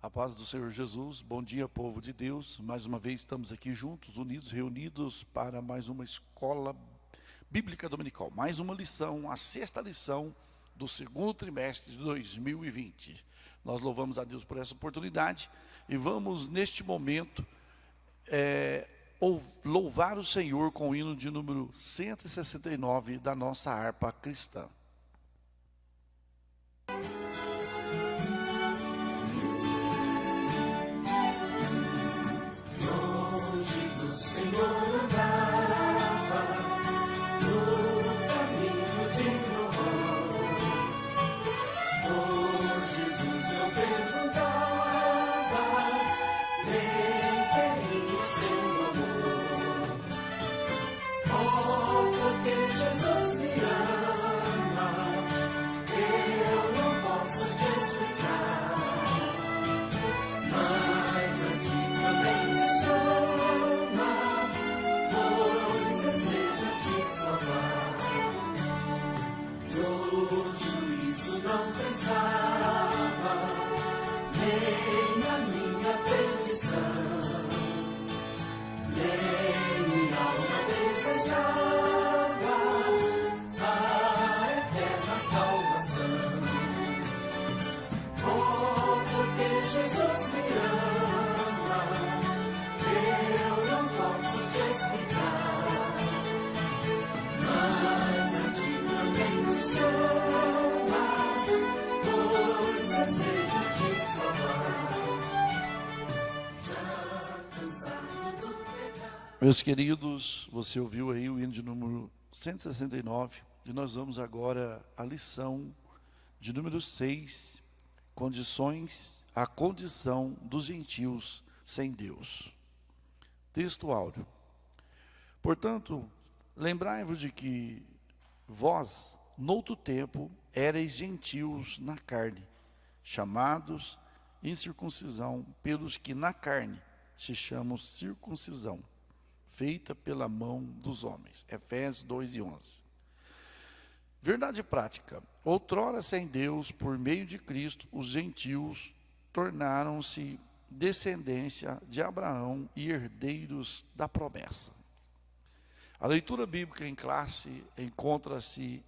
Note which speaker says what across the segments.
Speaker 1: A paz do Senhor Jesus, bom dia, povo de Deus. Mais uma vez estamos aqui juntos, unidos, reunidos para mais uma escola bíblica dominical. Mais uma lição, a sexta lição do segundo trimestre de 2020. Nós louvamos a Deus por essa oportunidade e vamos neste momento louvar o Senhor com o hino de número 169 da nossa harpa cristã. Meus queridos, você ouviu aí o hino de número 169 e nós vamos agora à lição de número 6, a condição dos gentios sem Deus. Texto áureo. Portanto, lembrai-vos de que vós, noutro tempo, éreis gentios na carne, chamados incircuncisão pelos que na carne se chamam circuncisão, feita pela mão dos homens. Efésios 2:11. Verdade prática. Outrora sem Deus, por meio de Cristo, os gentios tornaram-se descendência de Abraão e herdeiros da promessa. A leitura bíblica em classe encontra-se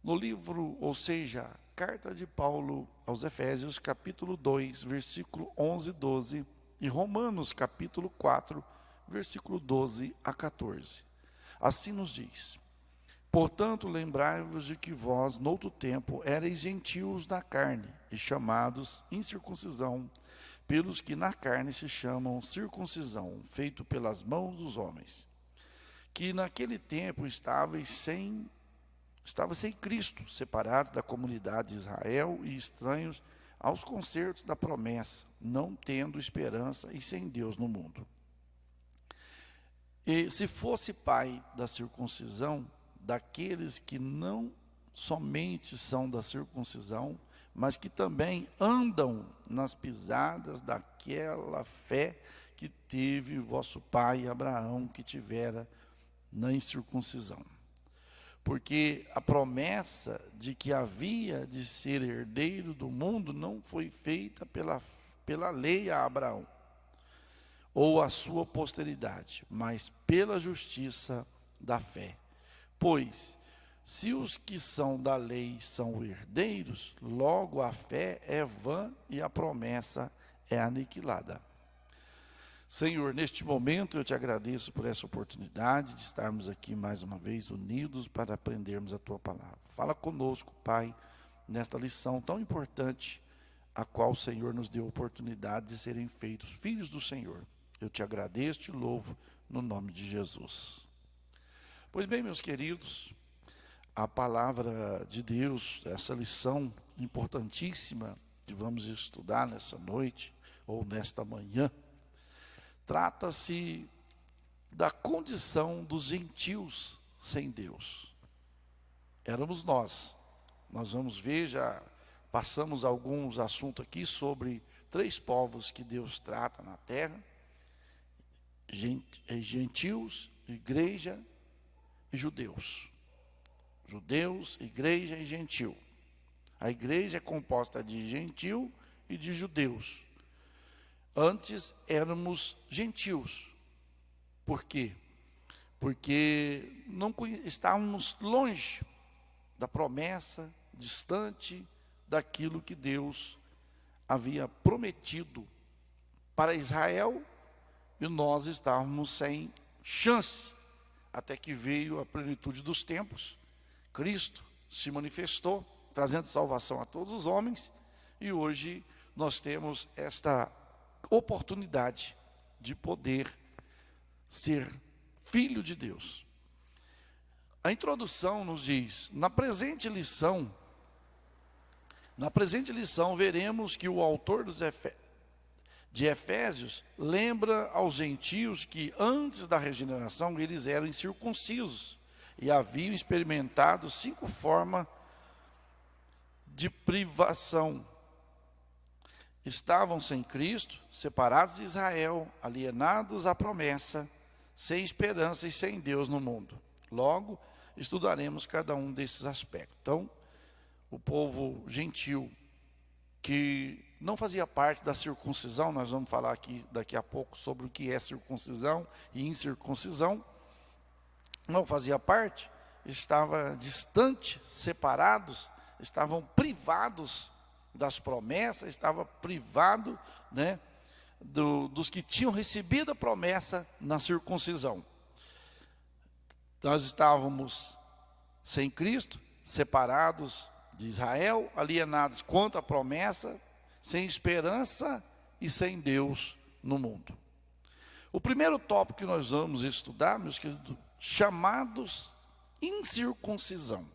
Speaker 1: no livro, ou seja, carta de Paulo aos Efésios, capítulo 2, versículo 11 e 12, e Romanos, capítulo 4, versículo 12 a 14. Assim nos diz: portanto, lembrai-vos de que vós, noutro tempo, éreis gentios na carne, e chamados incircuncisão, pelos que na carne se chamam circuncisão, feito pelas mãos dos homens, que naquele tempo estava sem Cristo, separados da comunidade de Israel e estranhos aos concertos da promessa, não tendo esperança e sem Deus no mundo. E se fosse pai da circuncisão, daqueles que não somente são da circuncisão, mas que também andam nas pisadas daquela fé que teve vosso pai Abraão, que tivera na incircuncisão. Porque a promessa de que havia de ser herdeiro do mundo não foi feita pela lei a Abraão, ou a sua posteridade, mas pela justiça da fé. Pois, se os que são da lei são herdeiros, logo a fé é vã e a promessa é aniquilada. Senhor, neste momento eu te agradeço por essa oportunidade de estarmos aqui mais uma vez unidos para aprendermos a tua palavra. Fala conosco, Pai, nesta lição tão importante, a qual o Senhor nos deu a oportunidade de serem feitos filhos do Senhor. Eu te agradeço e te louvo no nome de Jesus. Pois bem, meus queridos, a palavra de Deus, essa lição importantíssima que vamos estudar nessa noite ou nesta manhã, trata-se da condição dos gentios sem Deus. Éramos nós. Nós vamos ver, já passamos alguns assuntos aqui sobre 3 povos que Deus trata na terra: gentios, igreja e judeus. Judeus, igreja e gentil. A igreja é composta de gentil e de judeus. Antes éramos gentios. Por quê? Porque estávamos longe da promessa, distante daquilo que Deus havia prometido para Israel, e nós estávamos sem chance, até que veio a plenitude dos tempos. Cristo se manifestou, trazendo salvação a todos os homens, e hoje nós temos esta oportunidade de poder ser filho de Deus. A introdução nos diz: na presente lição veremos que o autor de Efésios lembra aos gentios que antes da regeneração eles eram incircuncisos e haviam experimentado 5 formas de privação. Estavam sem Cristo, separados de Israel, alienados à promessa, sem esperança e sem Deus no mundo. Logo, estudaremos cada um desses aspectos. Então, o povo gentil que não fazia parte da circuncisão, nós vamos falar aqui daqui a pouco sobre o que é circuncisão e incircuncisão, não fazia parte, estava distante, separados, estavam privados das promessas, estava privado, né, dos que tinham recebido a promessa na circuncisão. Nós estávamos sem Cristo, separados de Israel, alienados quanto à promessa, sem esperança e sem Deus no mundo. O primeiro tópico que nós vamos estudar, meus queridos, chamados incircuncisão.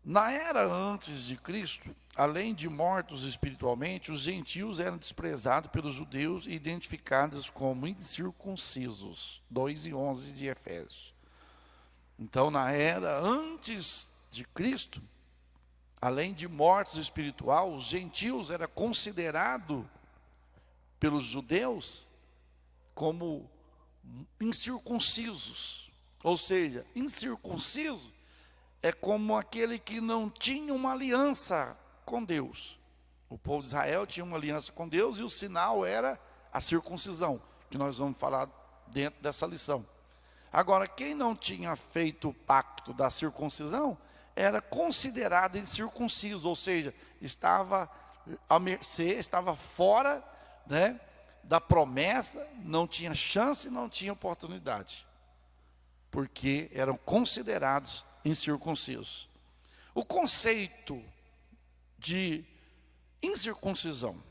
Speaker 1: Na era antes de Cristo, além de mortos espiritualmente, os gentios eram desprezados pelos judeus e identificados como incircuncisos. 2:11 de Efésios. Então, na era antes de Cristo, além de mortos espiritual, os gentios eram considerados pelos judeus como incircuncisos. Ou seja, incircunciso é como aquele que não tinha uma aliança com Deus. O povo de Israel tinha uma aliança com Deus e o sinal era a circuncisão, que nós vamos falar dentro dessa lição. Agora, quem não tinha feito o pacto da circuncisão era considerado incircunciso, ou seja, estava à mercê, estava fora, né, da promessa, não tinha chance, não tinha oportunidade, porque eram considerados incircuncisos. O conceito de incircuncisão.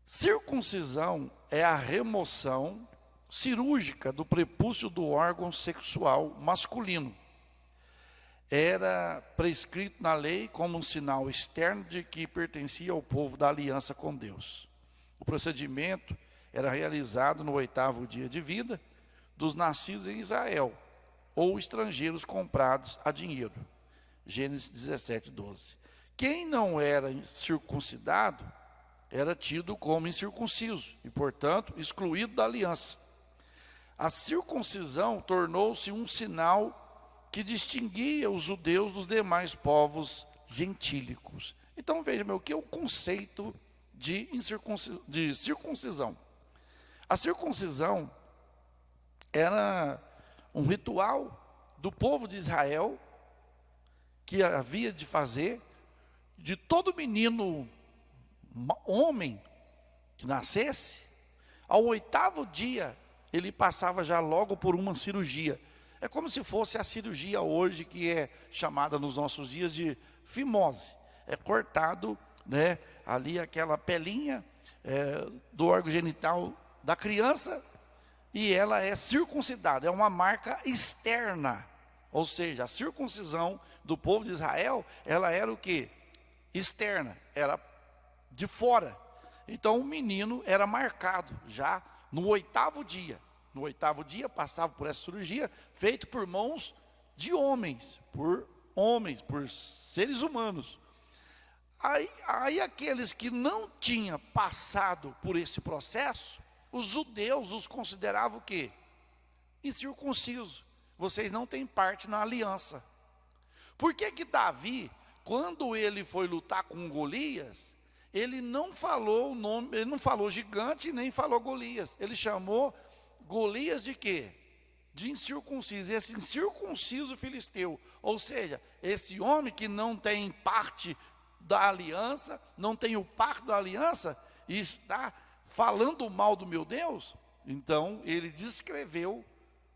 Speaker 1: Circuncisão é a remoção cirúrgica do prepúcio do órgão sexual masculino. Era prescrito na lei como um sinal externo de que pertencia ao povo da aliança com Deus. O procedimento era realizado no 8º dia de vida dos nascidos em Israel, ou estrangeiros comprados a dinheiro. Gênesis 17:12. Quem não era circuncidado era tido como incircunciso e, portanto, excluído da aliança. A circuncisão tornou-se um sinal que distinguia os judeus dos demais povos gentílicos. Então, veja, o que é o conceito de circuncisão? A circuncisão era um ritual do povo de Israel que havia de fazer de todo menino homem que nascesse. Ao 8º dia ele passava já logo por uma cirurgia. É como se fosse a cirurgia hoje que é chamada nos nossos dias de fimose. É cortado, né, ali aquela pelinha do órgão genital da criança, e ela é circuncidada, é uma marca externa. Ou seja, a circuncisão do povo de Israel, ela era o quê? Externa, era de fora. Então o menino era marcado já no 8º dia. No 8º dia passava por essa cirurgia, feito por mãos de homens, por seres humanos. Aí aqueles que não tinham passado por esse processo, os judeus os consideravam o quê? Incircuncisos. Vocês não têm parte na aliança. Por que Davi quando ele foi lutar com Golias, ele não falou o nome, ele não falou gigante, nem falou Golias. Ele chamou Golias de quê? De incircunciso. Esse incircunciso filisteu. Ou seja, esse homem que não tem parte da aliança, não tem o pacto da aliança, e está falando mal do meu Deus. Então, ele descreveu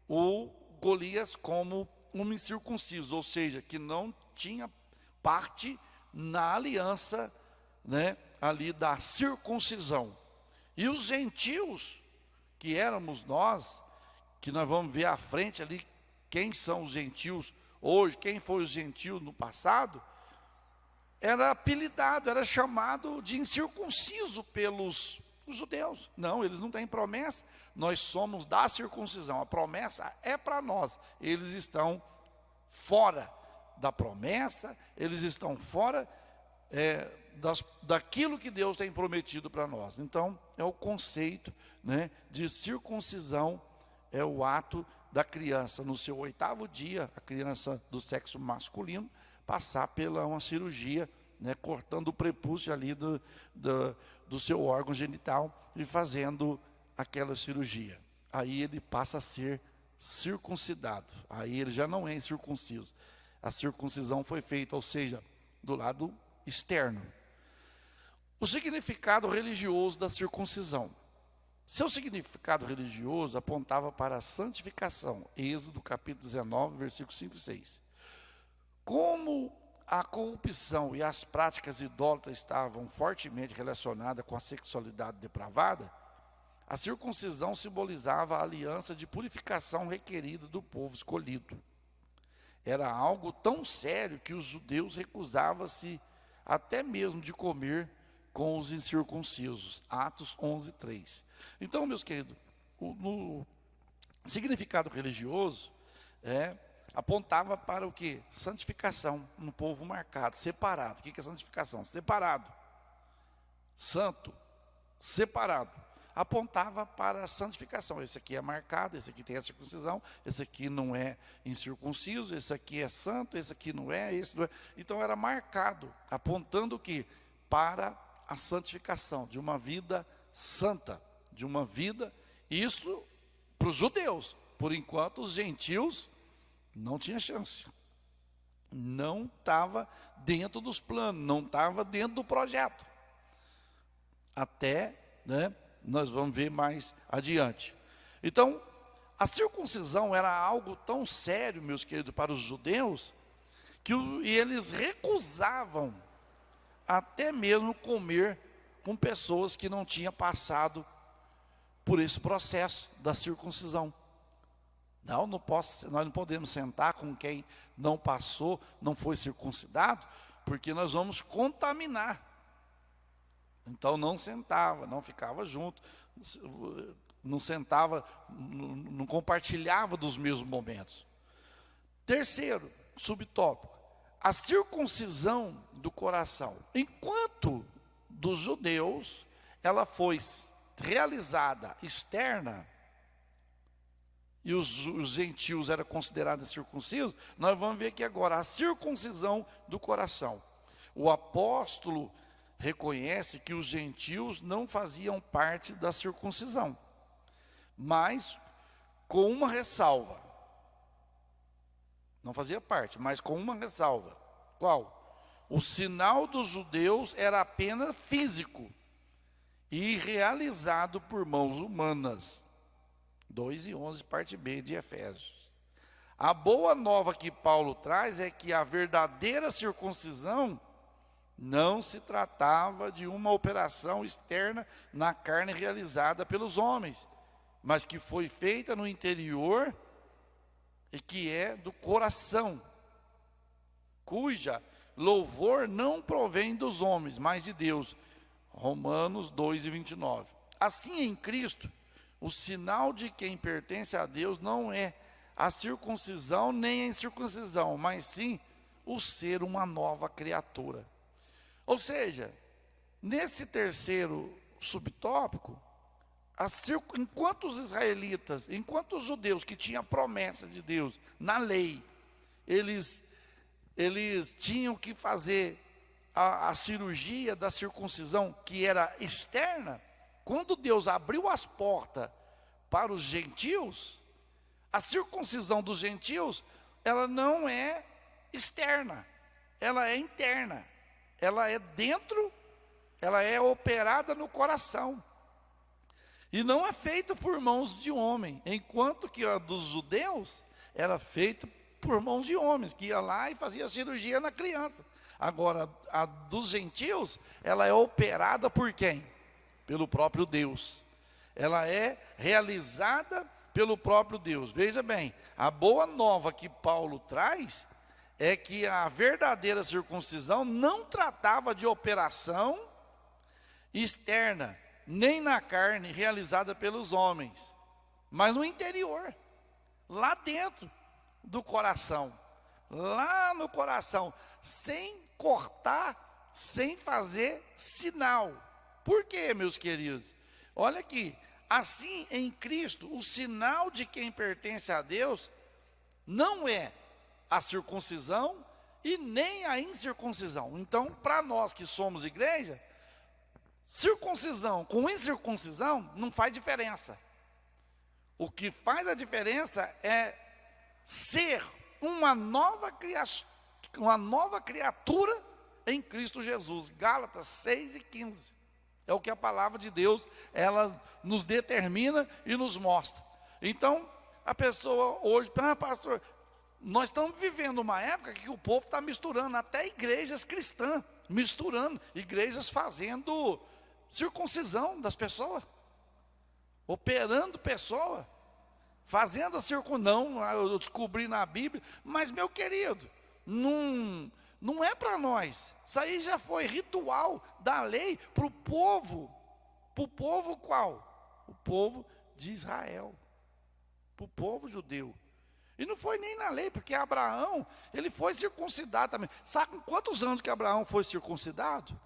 Speaker 1: o Golias como um incircunciso, ou seja, que não tinha parte na aliança, né, ali da circuncisão. E os gentios, que éramos nós, que nós vamos ver à frente ali, quem são os gentios hoje, quem foi os gentios no passado, era apelidado, era chamado de incircunciso pelos os judeus. Não, eles não têm promessa, nós somos da circuncisão, a promessa é para nós. Eles estão fora da promessa, eles estão fora daquilo que Deus tem prometido para nós. Então, é o conceito, né, de circuncisão, é o ato da criança, no seu 8º dia, a criança do sexo masculino, passar pela uma cirurgia, né, cortando o prepúcio ali do seu órgão genital e fazendo aquela cirurgia. Aí ele passa a ser circuncidado, aí ele já não é incircunciso. A circuncisão foi feita, ou seja, do lado externo. O significado religioso da circuncisão. Seu significado religioso apontava para a santificação. Êxodo capítulo 19, versículos 5 e 6. Como a corrupção e as práticas idólatras estavam fortemente relacionadas com a sexualidade depravada, a circuncisão simbolizava a aliança de purificação requerida do povo escolhido. Era algo tão sério que os judeus recusavam-se até mesmo de comer com os incircuncisos. Atos 11, 3. Então, meus queridos, no significado religioso, apontava para o quê? Santificação, um povo marcado, separado. O que é santificação? Separado. Santo, separado. Apontava para a santificação. Esse aqui é marcado, esse aqui tem a circuncisão, esse aqui não é incircunciso, esse aqui é santo, esse aqui não é, esse não é. Então era marcado, apontando o quê? Para a santificação, de uma vida santa, de uma vida, isso para os judeus. Por enquanto os gentios não tinham chance. Não estava dentro dos planos, não estava dentro do projeto. Até, né, nós vamos ver mais adiante. Então, a circuncisão era algo tão sério, meus queridos, para os judeus, que eles recusavam até mesmo comer com pessoas que não tinham passado por esse processo da circuncisão. Nós não podemos sentar com quem não passou, não foi circuncidado, porque nós vamos contaminar. Então não sentava, não ficava junto, não sentava, não compartilhava dos mesmos momentos. Terceiro, subtópico, a circuncisão do coração. Enquanto dos judeus, ela foi realizada externa, e os gentios eram considerados circuncisos, nós vamos ver aqui agora a circuncisão do coração. O apóstolo reconhece que os gentios não faziam parte da circuncisão, mas com uma ressalva. Não fazia parte, mas com uma ressalva. Qual? O sinal dos judeus era apenas físico e realizado por mãos humanas. 2:11, parte B de Efésios. A boa nova que Paulo traz é que a verdadeira circuncisão não se tratava de uma operação externa na carne realizada pelos homens, mas que foi feita no interior e que é do coração, cuja louvor não provém dos homens, mas de Deus. Romanos 2:29. Assim, em Cristo, o sinal de quem pertence a Deus não é a circuncisão nem a incircuncisão, mas sim o ser uma nova criatura. Ou seja, nesse terceiro subtópico, enquanto os israelitas, enquanto os judeus que tinham a promessa de Deus na lei, eles eles tinham que fazer a cirurgia da circuncisão, que era externa. Quando Deus abriu as portas para os gentios, a circuncisão dos gentios, ela não é externa, ela é interna, ela é dentro, ela é operada no coração, e não é feita por mãos de homem, enquanto que a dos judeus era feita por mãos de homens, que ia lá e fazia cirurgia na criança. Agora, a dos gentios, ela é operada por quem? Pelo próprio Deus. Ela é realizada pelo próprio Deus. Veja bem, a boa nova que Paulo traz é que a verdadeira circuncisão não tratava de operação externa, nem na carne realizada pelos homens, mas no interior, lá dentro do coração, lá no coração, sem cortar, sem fazer sinal. Por quê, meus queridos? Olha aqui, assim em Cristo, o sinal de quem pertence a Deus não é a circuncisão e nem a incircuncisão. Então, para nós que somos igreja, circuncisão com incircuncisão não faz diferença. O que faz a diferença é ser uma nova criatura em Cristo Jesus. Gálatas 6:15. É o que a palavra de Deus, ela nos determina e nos mostra. Então, a pessoa hoje, pastor, nós estamos vivendo uma época que o povo está misturando, até igrejas cristãs, misturando, igrejas fazendo circuncisão das pessoas, operando pessoa, fazendo a circuncisão. Eu descobri na Bíblia, mas meu querido, não é para nós. Isso aí já foi ritual da lei para o povo. Para o povo qual? O povo de Israel, para o povo judeu. E não foi nem na lei, porque Abraão, ele foi circuncidado também. Sabe com quantos anos que Abraão foi circuncidado?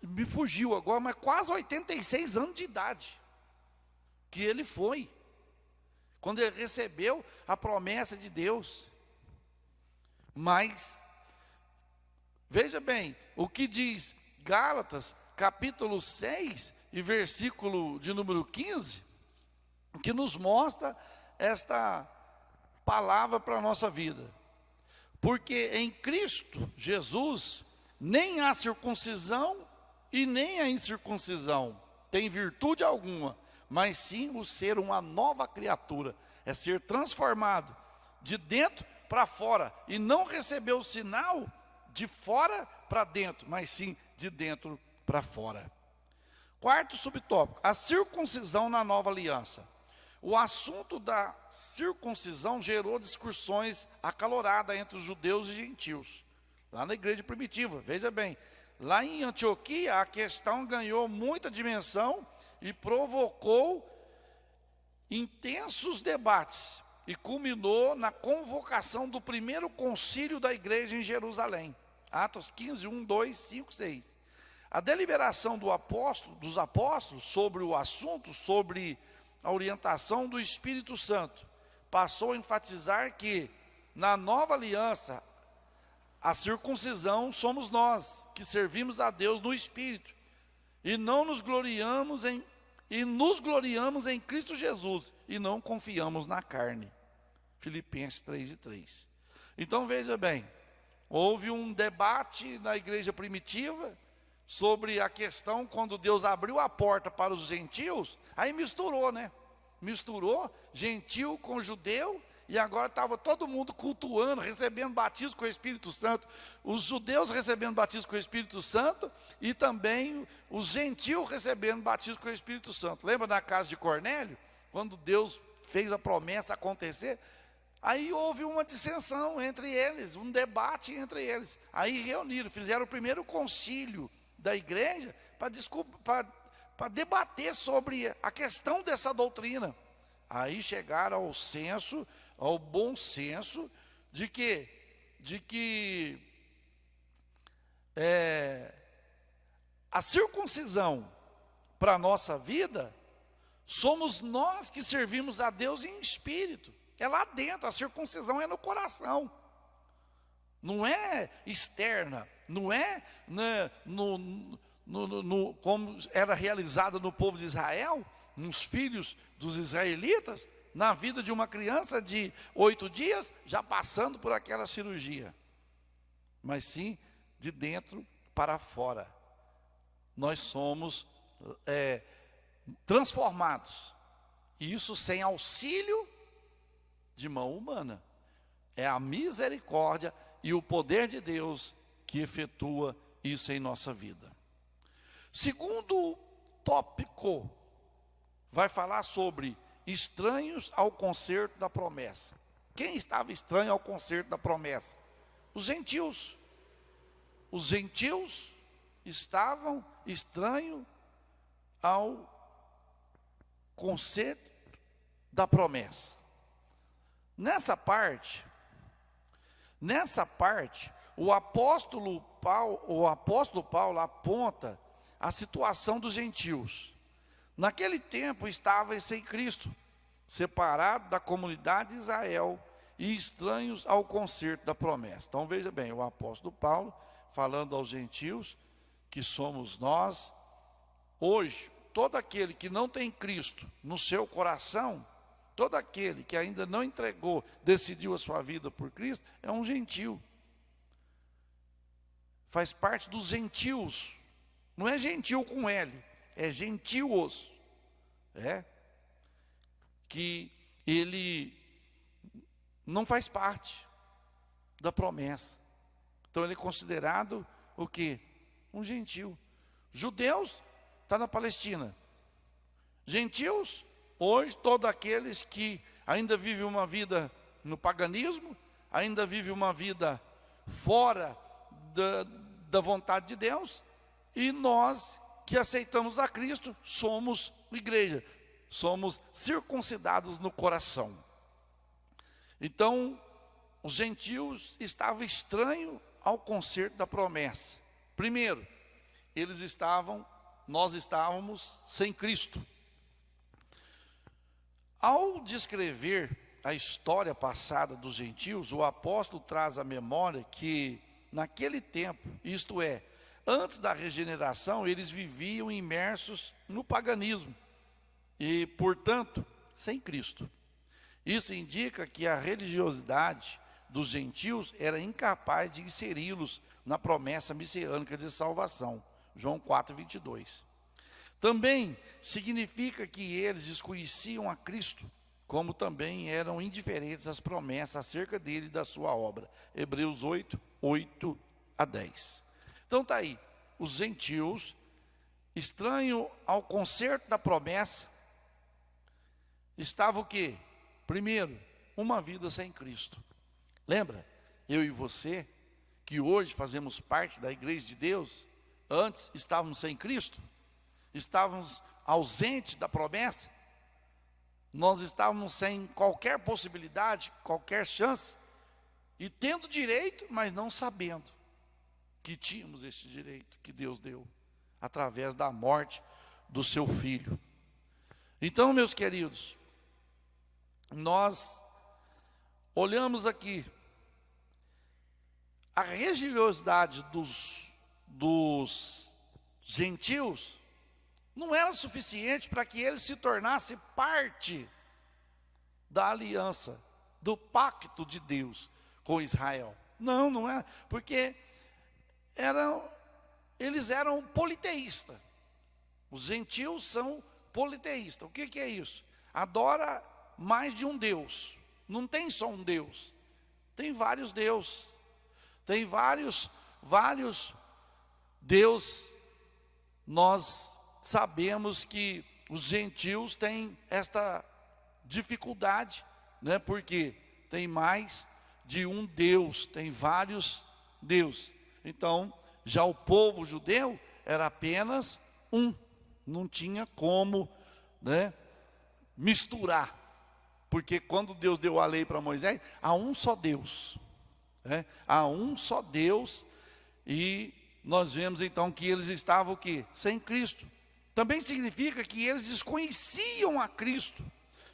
Speaker 1: Me fugiu agora, mas quase 86 anos de idade que ele foi, quando ele recebeu a promessa de Deus. Mas, veja bem, o que diz Gálatas, capítulo 6, e versículo de número 15, que nos mostra esta palavra para a nossa vida. Porque em Cristo Jesus, nem a circuncisão e nem a incircuncisão tem virtude alguma, mas sim o ser uma nova criatura, é ser transformado de dentro para fora, e não receber o sinal de fora para dentro, mas sim de dentro para fora. Quarto subtópico, a circuncisão na nova aliança. O assunto da circuncisão gerou discussões acaloradas entre os judeus e gentios, lá na igreja primitiva. Veja bem, lá em Antioquia a questão ganhou muita dimensão e provocou intensos debates, e culminou na convocação do primeiro concílio da igreja em Jerusalém. Atos 15, 1, 2, 5, 6. A deliberação dos apóstolos sobre o assunto, sobre a orientação do Espírito Santo, passou a enfatizar que, na nova aliança, a circuncisão somos nós, que servimos a Deus no Espírito, e nos gloriamos em Cristo Jesus, e não confiamos na carne. Filipenses 3:3. Então veja bem, houve um debate na igreja primitiva sobre a questão, quando Deus abriu a porta para os gentios, aí misturou, né? Misturou gentil com judeu, e agora estava todo mundo cultuando, recebendo batismo com o Espírito Santo. Os judeus recebendo batismo com o Espírito Santo, e também os gentios recebendo batismo com o Espírito Santo. Lembra na casa de Cornélio, quando Deus fez a promessa acontecer? Aí houve uma dissensão entre eles, um debate entre eles. Aí reuniram, fizeram o primeiro concílio da igreja para debater sobre a questão dessa doutrina. Aí chegaram ao bom senso de que a circuncisão para a nossa vida, somos nós que servimos a Deus em espírito, É lá dentro, a circuncisão é no coração. Não é externa, não é, né, como era realizado no povo de Israel, nos filhos dos israelitas, na vida de uma criança de 8 dias, já passando por aquela cirurgia. Mas sim, de dentro para fora. Nós somos transformados. E isso sem auxílio de mão humana. É a misericórdia e o poder de Deus que efetua isso em nossa vida. Segundo tópico, vai falar sobre estranhos ao concerto da promessa. Quem estava estranho ao concerto da promessa? Os gentios. Os gentios estavam estranhos ao concerto da promessa. Nessa parte, o apóstolo Paulo aponta a situação dos gentios. Naquele tempo estavam sem Cristo, separados da comunidade de Israel e estranhos ao concerto da promessa. Então veja bem, o apóstolo Paulo falando aos gentios, que somos nós. Hoje, todo aquele que não tem Cristo no seu coração, todo aquele que ainda não entregou, decidiu a sua vida por Cristo, é um gentio. Faz parte dos gentios. Não é gentil com L, é gentios. Que ele não faz parte da promessa. Então ele é considerado o quê? Um gentio. Judeus, está na Palestina. Gentios, hoje, todos aqueles que ainda vivem uma vida no paganismo, ainda vivem uma vida fora da vontade de Deus, e nós que aceitamos a Cristo, somos igreja, somos circuncidados no coração. Então, os gentios estavam estranhos ao concerto da promessa. Primeiro, nós estávamos sem Cristo. Ao descrever a história passada dos gentios, o apóstolo traz à memória que naquele tempo, isto é, antes da regeneração, eles viviam imersos no paganismo e, portanto, sem Cristo. Isso indica que a religiosidade dos gentios era incapaz de inseri-los na promessa messiânica de salvação. João 4:22. Também significa que eles desconheciam a Cristo, como também eram indiferentes às promessas acerca dele e da sua obra. Hebreus 8:8-10. Então está aí, os gentios, estranho ao concerto da promessa, estavam o quê? Primeiro, uma vida sem Cristo. Lembra, eu e você, que hoje fazemos parte da igreja de Deus, antes estávamos sem Cristo, estávamos ausentes da promessa, nós estávamos sem qualquer possibilidade, qualquer chance, e tendo direito, mas não sabendo que tínhamos esse direito que Deus deu, através da morte do seu Filho. Então, meus queridos, nós olhamos aqui, a religiosidade dos gentios não era suficiente para que eles se tornassem parte da aliança, do pacto de Deus com Israel. Não, não era, porque eles eram politeístas. Os gentios são politeístas. O que é isso? Adora mais de um Deus. Não tem só um Deus, tem vários deuses. Tem vários Deus. Nós sabemos que os gentios têm esta dificuldade, né? Porque tem mais de um Deus, tem vários deuses. Então, já o povo judeu era apenas um, não tinha como, né, misturar, porque quando Deus deu a lei para Moisés, há um só Deus. Há um só Deus, e nós vemos então que eles estavam o quê? Sem Cristo. Também significa que eles desconheciam a Cristo,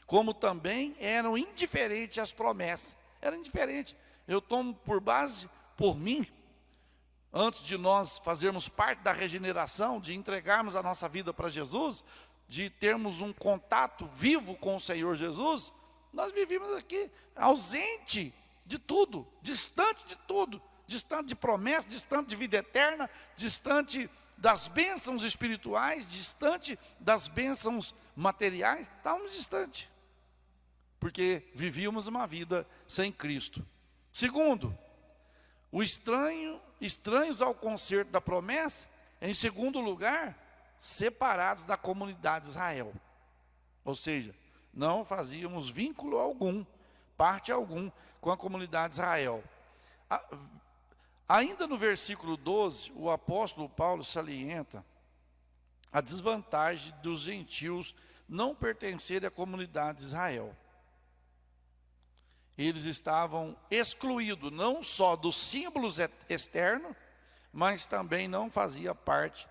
Speaker 1: como também eram indiferentes às promessas. Era indiferente. Eu tomo por base, por mim, antes de nós fazermos parte da regeneração, de entregarmos a nossa vida para Jesus, de termos um contato vivo com o Senhor Jesus, nós vivíamos aqui ausente de tudo, distante de tudo, distante de promessas, distante de vida eterna, distante das bênçãos espirituais, distante das bênçãos materiais. Estávamos distantes, porque vivíamos uma vida sem Cristo. Segundo, estranhos ao concerto da promessa. Em segundo lugar, separados da comunidade de Israel. Ou seja, não fazíamos vínculo algum, parte algum com a comunidade de Israel. Ainda no versículo 12, o apóstolo Paulo salienta a desvantagem dos gentios não pertencerem à comunidade de Israel. Eles estavam excluídos não só dos símbolos externos, mas também não fazia parte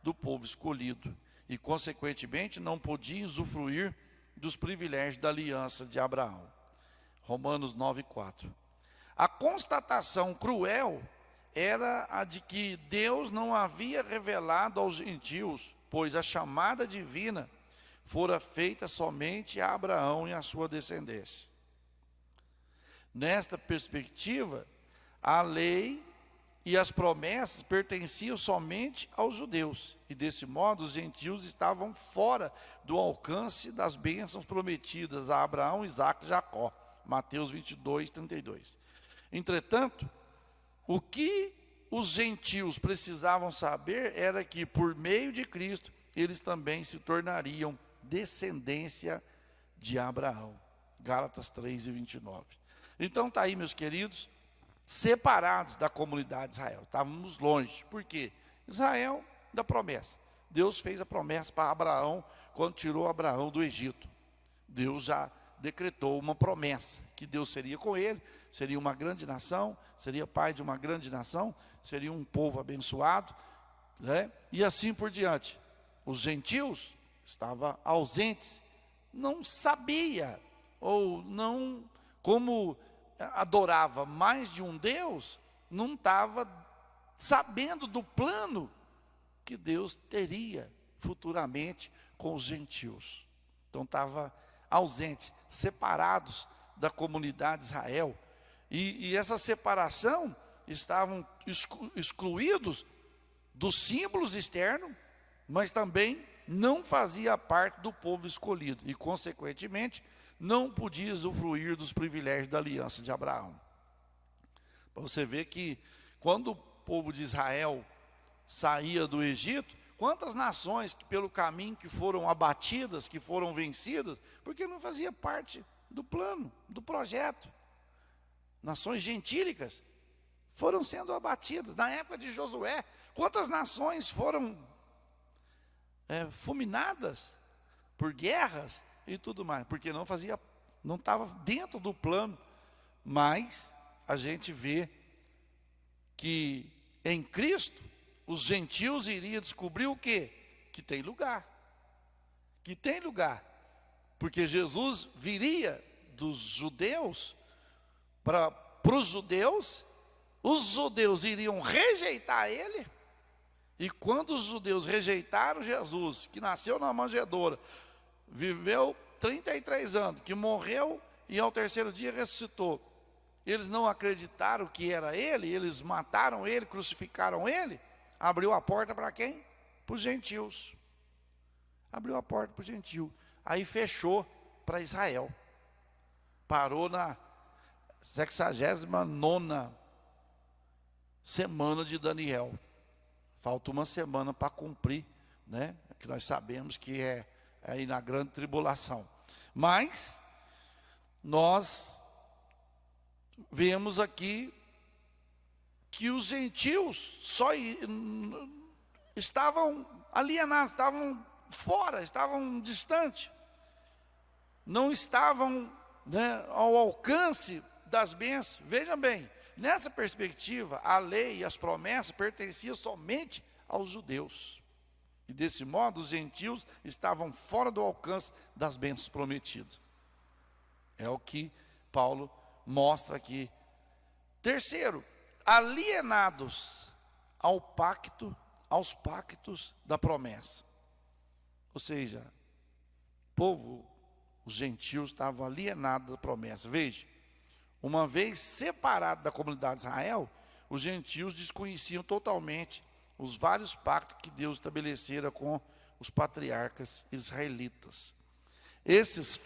Speaker 1: do povo escolhido. E, consequentemente, não podiam usufruir dos privilégios da aliança de Abraão. Romanos 9:4. A constatação cruel era a de que Deus não havia revelado aos gentios, pois a chamada divina fora feita somente a Abraão e a sua descendência. Nesta perspectiva, a lei e as promessas pertenciam somente aos judeus, e desse modo os gentios estavam fora do alcance das bênçãos prometidas a Abraão, Isaque e Jacó. Mateus 22:32. Entretanto, o que os gentios precisavam saber era que, por meio de Cristo, eles também se tornariam descendência de Abraão. Gálatas 3:29. Então está aí, meus queridos, separados da comunidade de Israel. Estávamos longe. Por quê? Israel da promessa. Deus fez a promessa para Abraão quando tirou Abraão do Egito. Deus já decretou uma promessa, que Deus seria com ele, seria uma grande nação, seria pai de uma grande nação, seria um povo abençoado, né? E assim por diante. Os gentios estavam ausentes, não sabia, ou não, como adorava mais de um Deus, não estava sabendo do plano que Deus teria futuramente com os gentios. Então estava ausente, separados da comunidade de Israel. E essa separação, estavam excluídos dos símbolos externos, mas também não fazia parte do povo escolhido. E, consequentemente, não podia usufruir dos privilégios da aliança de Abraão. Para você ver que, quando o povo de Israel saía do Egito, quantas nações que pelo caminho que foram abatidas, que foram vencidas, porque não fazia parte do plano, do projeto. Nações gentílicas foram sendo abatidas. Na época de Josué, quantas nações foram fulminadas por guerras e tudo mais, porque não estava dentro do plano. Mas a gente vê que em Cristo os gentios iriam descobrir o quê? Que tem lugar. Que tem lugar. Porque Jesus viria dos judeus para os judeus, os judeus iriam rejeitar ele, e quando os judeus rejeitaram Jesus, que nasceu na manjedoura, viveu 33 anos, que morreu e ao terceiro dia ressuscitou, eles não acreditaram que era ele, eles mataram ele, crucificaram ele. Abriu a porta para quem? Para os gentios. Abriu a porta para os gentios. Aí fechou para Israel. Parou na 69ª semana de Daniel. Falta uma semana para cumprir, né? Que nós sabemos que é aí na grande tribulação. Mas nós vemos aqui que os gentios só estavam alienados, estavam fora, estavam distantes, não estavam, né, ao alcance das bênçãos. Veja bem, nessa perspectiva, a lei e as promessas pertenciam somente aos judeus. E desse modo, os gentios estavam fora do alcance das bênçãos prometidas. É o que Paulo mostra aqui. Terceiro, alienados aos pactos da promessa. Ou seja, o povo, os gentios, estavam alienados da promessa. Veja, uma vez separado da comunidade de Israel, os gentios desconheciam totalmente os vários pactos que Deus estabelecera com os patriarcas israelitas. Esses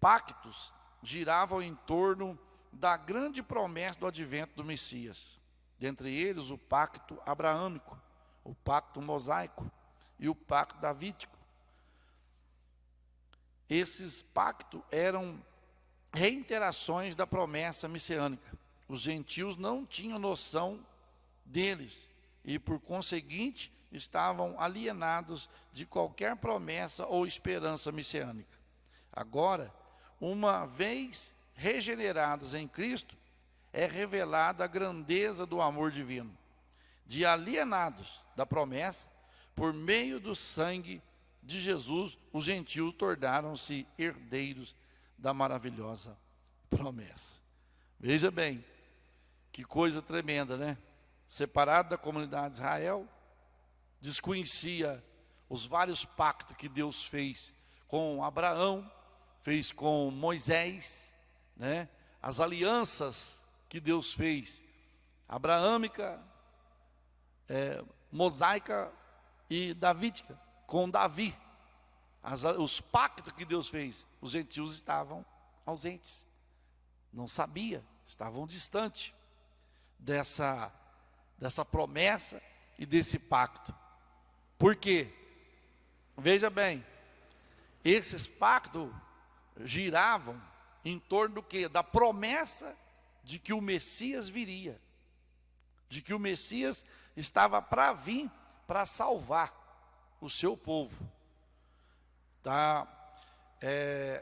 Speaker 1: pactos giravam em torno da grande promessa do advento do Messias. Dentre eles, o pacto abraâmico, o pacto mosaico e o pacto davídico. Esses pactos eram reiterações da promessa messiânica. Os gentios não tinham noção deles e, por conseguinte, estavam alienados de qualquer promessa ou esperança messiânica. Agora, uma vez regenerados em Cristo, é revelada a grandeza do amor divino. De alienados da promessa, por meio do sangue de Jesus, os gentios tornaram-se herdeiros da maravilhosa promessa. Veja bem, que coisa tremenda, né? Separado da comunidade de Israel, desconhecia os vários pactos que Deus fez com Abraão, fez com Moisés, né? As alianças que Deus fez, abraâmica, mosaica e davídica, com Davi. Os pactos que Deus fez, os gentios estavam ausentes, não sabia, estavam distantes dessa promessa e desse pacto. Por quê? Veja bem, esses pactos giravam em torno do quê? Da promessa de que o Messias viria, de que o Messias estava para vir para salvar o seu povo. Tá?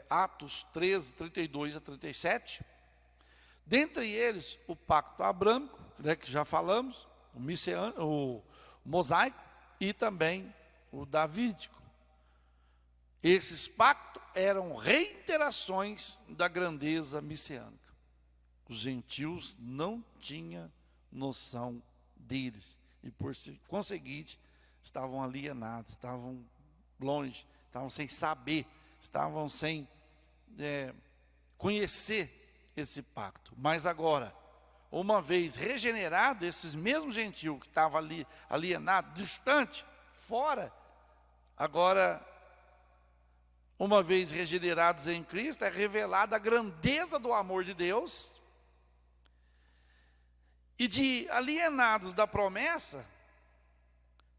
Speaker 1: Atos 13, 32 a 37. Dentre eles, o pacto abrâmico, né, que já falamos, o mosaico e também o davídico. Esses pactos eram reiterações da grandeza messiânica. Os gentios não tinham noção deles e, por conseguinte, estavam alienados, estavam longe, estavam sem saber, estavam sem conhecer esse pacto. Mas agora, uma vez regenerado, esses mesmos gentios que estavam ali alienados, distante, fora, agora, uma vez regenerados em Cristo, é revelada a grandeza do amor de Deus. E de alienados da promessa,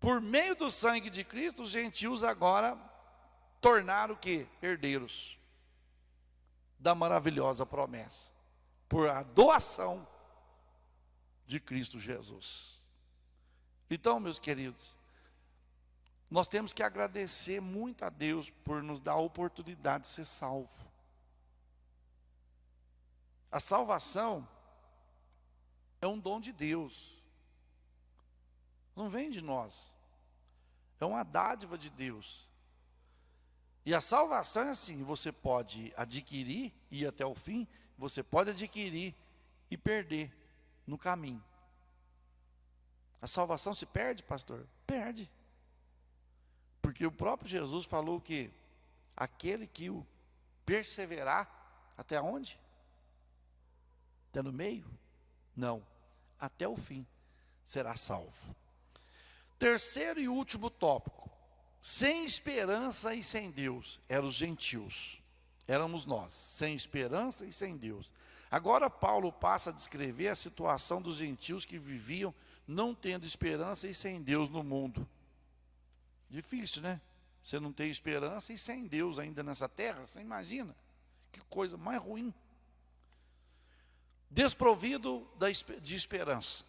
Speaker 1: por meio do sangue de Cristo, os gentios agora tornaram o quê? Herdeiros da maravilhosa promessa, por a doação de Cristo Jesus. Então, meus queridos, nós temos que agradecer muito a Deus por nos dar a oportunidade de ser salvo. A salvação é um dom de Deus, não vem de nós, é uma dádiva de Deus. E a salvação é assim: você pode adquirir e ir até o fim, você pode adquirir e perder no caminho. A salvação se perde, pastor? Perde. Porque o próprio Jesus falou que aquele que o perseverar, até onde? Até no meio? Não, até o fim será salvo. Terceiro e último tópico: sem esperança e sem Deus. Eram os gentios, éramos nós, sem esperança e sem Deus. Agora Paulo passa a descrever a situação dos gentios que viviam não tendo esperança e sem Deus no mundo. Difícil, né? Você não tem esperança e sem Deus ainda nessa terra, você imagina? Que coisa mais ruim. Desprovido de esperança.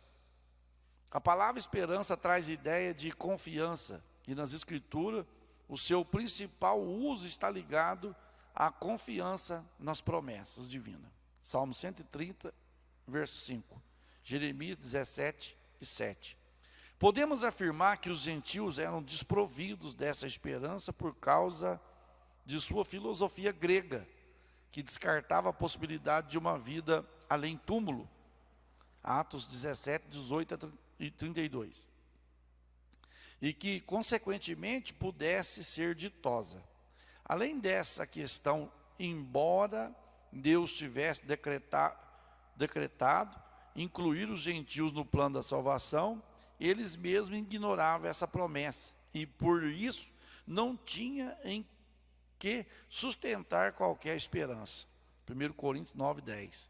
Speaker 1: A palavra esperança traz ideia de confiança, e nas Escrituras o seu principal uso está ligado à confiança nas promessas divinas. Salmo 130, verso 5, Jeremias 17 e 7. Podemos afirmar que os gentios eram desprovidos dessa esperança por causa de sua filosofia grega, que descartava a possibilidade de uma vida além túmulo. Atos 17, 18 e 32. E que, consequentemente, pudesse ser ditosa. Além dessa questão, embora Deus tivesse decretado incluir os gentios no plano da salvação, eles mesmos ignoravam essa promessa. E por isso, não tinha em que sustentar qualquer esperança. 1 Coríntios 9, 10.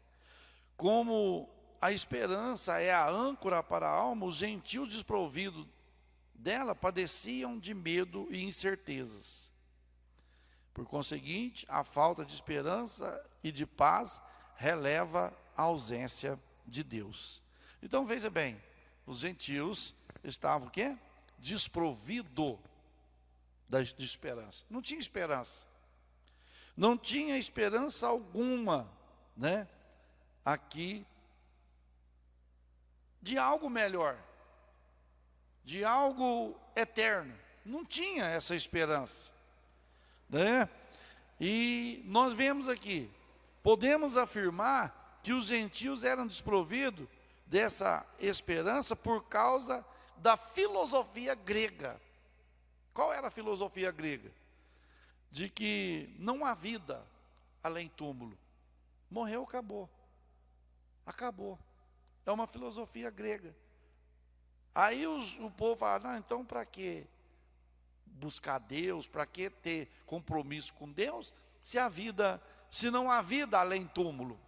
Speaker 1: Como a esperança é a âncora para a alma, os gentios desprovidos dela padeciam de medo e incertezas. Por conseguinte, a falta de esperança e de paz releva a ausência de Deus. Então veja bem, os gentios estavam o quê? Desprovidos de esperança. Não tinha esperança. Não tinha esperança alguma, né? Aqui, de algo melhor, de algo eterno. Não tinha essa esperança, né? E nós vemos aqui, podemos afirmar que os gentios eram desprovidos dessa esperança por causa da filosofia grega. Qual era a filosofia grega? De que não há vida além túmulo. Morreu, acabou. Acabou. É uma filosofia grega. Aí o povo fala, não, então para que buscar Deus, para que ter compromisso com Deus, se não há vida além túmulo?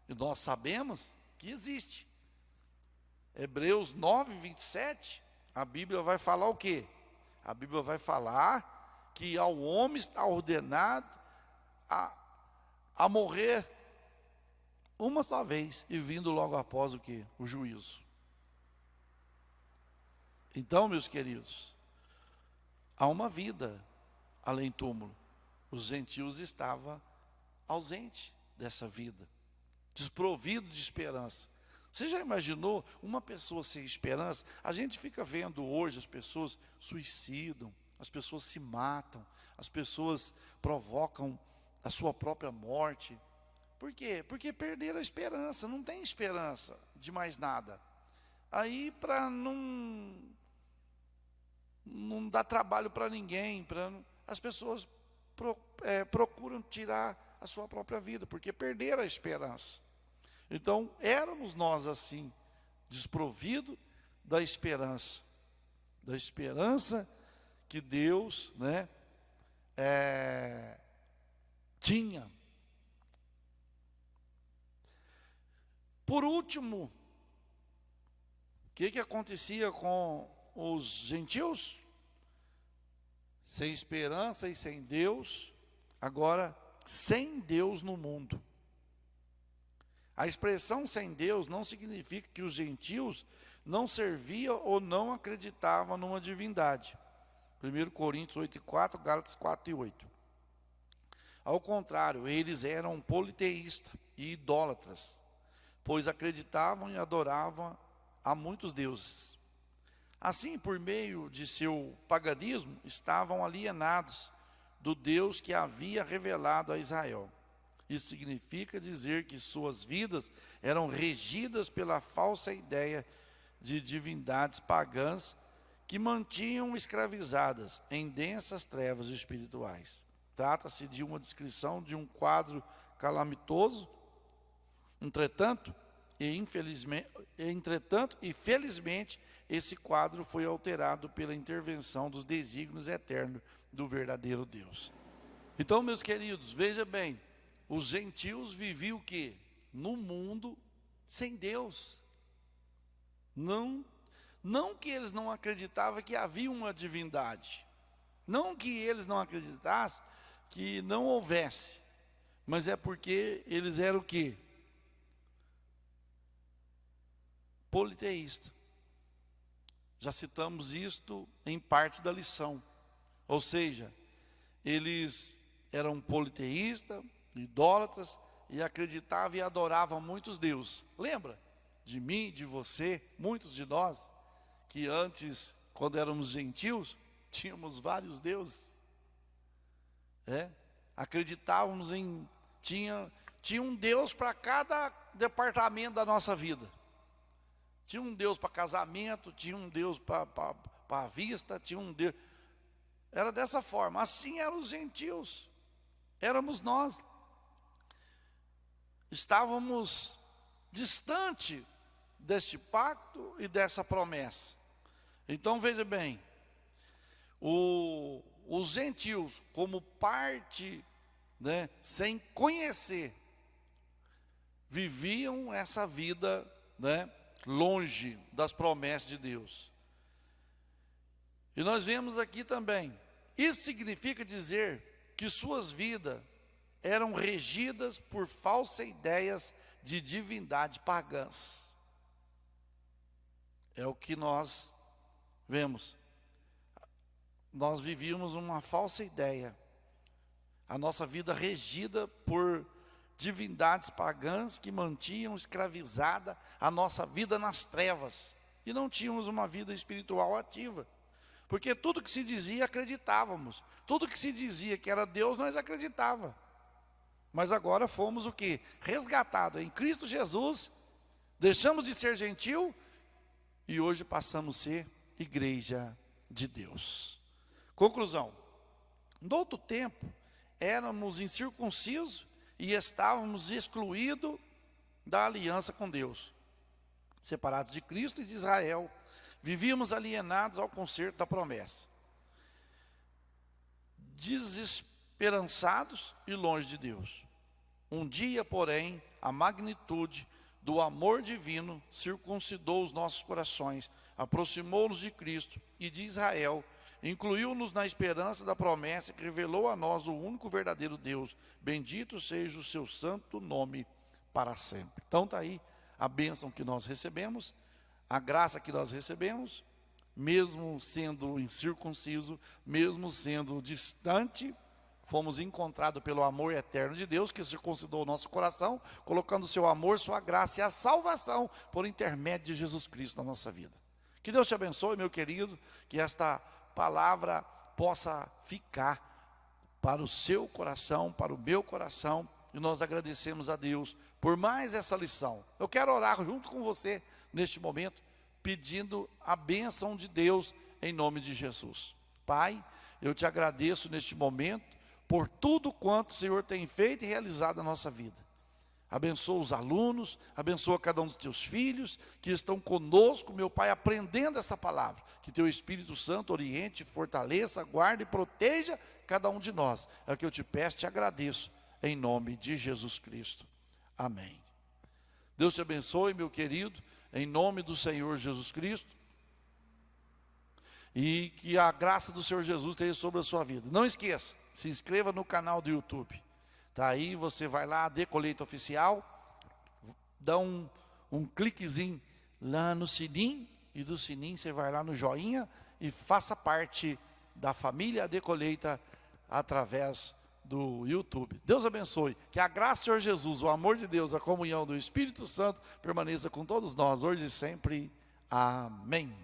Speaker 1: E nós sabemos que existe. Hebreus 9, 27, a Bíblia vai falar o quê? A Bíblia vai falar que ao homem está ordenado a morrer uma só vez, e vindo logo após o quê? O juízo. Então, meus queridos, há uma vida além túmulo. Os gentios estavam ausentes dessa vida, desprovido de esperança. Você já imaginou uma pessoa sem esperança? A gente fica vendo hoje as pessoas suicidam, as pessoas se matam, as pessoas provocam a sua própria morte. Por quê? Porque perderam a esperança, não tem esperança de mais nada. Aí, para não dar trabalho para ninguém, as pessoas procuram tirar a sua própria vida, porque perderam a esperança. Então, éramos nós assim, desprovidos da esperança que Deus, né, tinha. Por último, o que acontecia com os gentios? Sem esperança e sem Deus, agora sem Deus no mundo. A expressão sem Deus não significa que os gentios não serviam ou não acreditavam numa divindade. 1 Coríntios 8:4, Gálatas 4:8. Ao contrário, eles eram politeístas e idólatras, pois acreditavam e adoravam a muitos deuses. Assim, por meio de seu paganismo, estavam alienados do Deus que havia revelado a Israel. Isso significa dizer que suas vidas eram regidas pela falsa ideia de divindades pagãs que mantinham escravizadas em densas trevas espirituais. Trata-se de uma descrição de um quadro calamitoso. Entretanto, e felizmente, esse quadro foi alterado pela intervenção dos desígnios eternos do verdadeiro Deus. Então, meus queridos, veja bem, os gentios viviam o quê? No mundo sem Deus. Não que eles não acreditavam que havia uma divindade. Não que eles não acreditassem que não houvesse. Mas é porque eles eram o quê? Politeísta. Já citamos isto em parte da lição. Ou seja, eles eram politeístas, idólatras, e acreditavam e adoravam muitos deuses. Lembra de mim, de você, muitos de nós, que antes, quando éramos gentios, tínhamos vários deuses. Acreditávamos Tinha um Deus para cada departamento da nossa vida. Tinha um Deus para casamento, tinha um Deus para a vista, tinha um Deus. Era dessa forma. Assim eram os gentios. Éramos nós. Estávamos distante deste pacto e dessa promessa. Então veja bem, os gentios, como parte, né, sem conhecer, viviam essa vida, né, longe das promessas de Deus. E nós vemos aqui também, isso significa dizer que suas vidas eram regidas por falsas ideias de divindade pagãs. É o que nós vemos. Nós vivíamos uma falsa ideia. A nossa vida regida por divindades pagãs que mantinham escravizada a nossa vida nas trevas. E não tínhamos uma vida espiritual ativa. Porque tudo que se dizia, acreditávamos. Tudo que se dizia que era Deus, nós acreditávamos. Mas agora fomos o quê? Resgatados em Cristo Jesus. Deixamos de ser gentil e hoje passamos a ser igreja de Deus. Conclusão. No outro tempo, éramos incircuncisos e estávamos excluídos da aliança com Deus. Separados de Cristo e de Israel. Vivíamos alienados ao concerto da promessa. Desesperançados e longe de Deus. Um dia, porém, a magnitude do amor divino circuncidou os nossos corações, aproximou-nos de Cristo e de Israel, incluiu-nos na esperança da promessa que revelou a nós o único verdadeiro Deus. Bendito seja o seu santo nome para sempre. Então está aí a bênção que nós recebemos, a graça que nós recebemos, mesmo sendo incircunciso, mesmo sendo distante, fomos encontrados pelo amor eterno de Deus, que circuncidou o nosso coração, colocando o seu amor, sua graça e a salvação por intermédio de Jesus Cristo na nossa vida. Que Deus te abençoe, meu querido, que esta palavra possa ficar para o seu coração, para o meu coração, e nós agradecemos a Deus por mais essa lição. Eu quero orar junto com você neste momento, pedindo a bênção de Deus em nome de Jesus. Pai, eu te agradeço neste momento por tudo quanto o Senhor tem feito e realizado na nossa vida. Abençoa os alunos, abençoa cada um dos teus filhos que estão conosco, meu Pai, aprendendo essa palavra. Que teu Espírito Santo oriente, fortaleça, guarde e proteja cada um de nós. É o que eu te peço, te agradeço, em nome de Jesus Cristo. Amém. Deus te abençoe, meu querido, em nome do Senhor Jesus Cristo. E que a graça do Senhor Jesus esteja sobre a sua vida. Não esqueça, se inscreva no canal do YouTube. Tá aí, você vai lá, AD Colheita Oficial, dá um cliquezinho lá no sininho, e do sininho você vai lá no joinha e faça parte da família AD Colheita através do YouTube. Deus abençoe, que a graça do Senhor Jesus, o amor de Deus, a comunhão do Espírito Santo permaneça com todos nós, hoje e sempre. Amém.